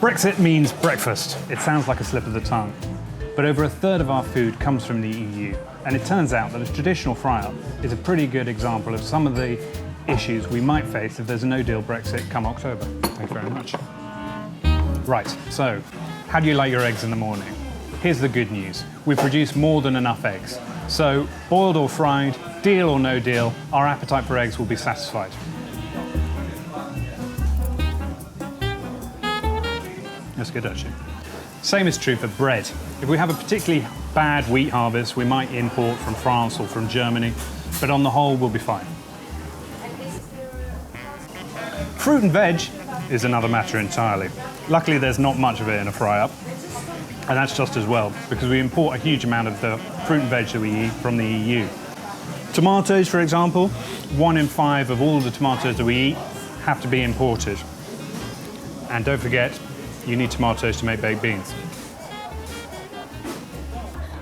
Brexit means breakfast. It sounds like a slip of the tongue. But over a third of our food comes from the EU, and it turns out that a traditional fry-up is a pretty good example of some of the issues we might face if there's a no-deal Brexit come October. Thank you very much. Right, so how do you like your eggs in the morning? Here's the good news. We produce more than enough eggs. So, boiled or fried, deal or no deal, our appetite for eggs will be satisfied. That's good, actually. Same is true for bread. If we have a particularly bad wheat harvest, we might import from France or from Germany, but on the whole, we'll be fine. Fruit and veg is another matter entirely. Luckily, there's not much of it in a fry-up, and that's just as well, because we import a huge amount of the fruit and veg that we eat from the EU. Tomatoes, for example, 1 in 5 of all the tomatoes that we eat have to be imported. And don't forget, you need tomatoes to make baked beans.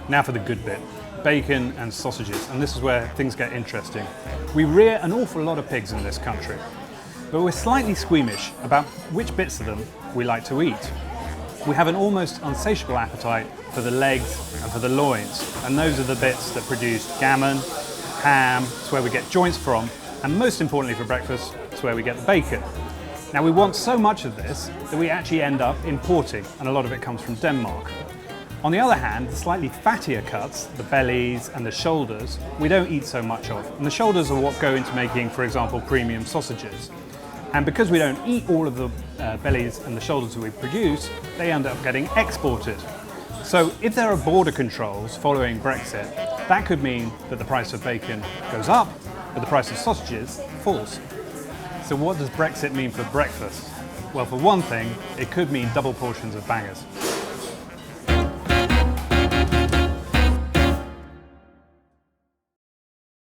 Now for the good bit, bacon and sausages, and this is where things get interesting. We rear an awful lot of pigs in this country, but we're slightly squeamish about which bits of them we like to eat. We have an almost insatiable appetite for the legs and for the loins, and those are the bits that produce gammon, ham, it's where we get joints from, and most importantly for breakfast, it's where we get the bacon. Now we want so much of this that we actually end up importing, and a lot of it comes from Denmark. On the other hand, the slightly fattier cuts, the bellies and the shoulders, we don't eat so much of. And the shoulders are what go into making, for example, premium sausages. And because we don't eat all of the bellies and the shoulders that we produce, they end up getting exported. So if there are border controls following Brexit, that could mean that the price of bacon goes up, but the price of sausages falls. So what does Brexit mean for breakfast? Well, for one thing, it could mean double portions of bangers.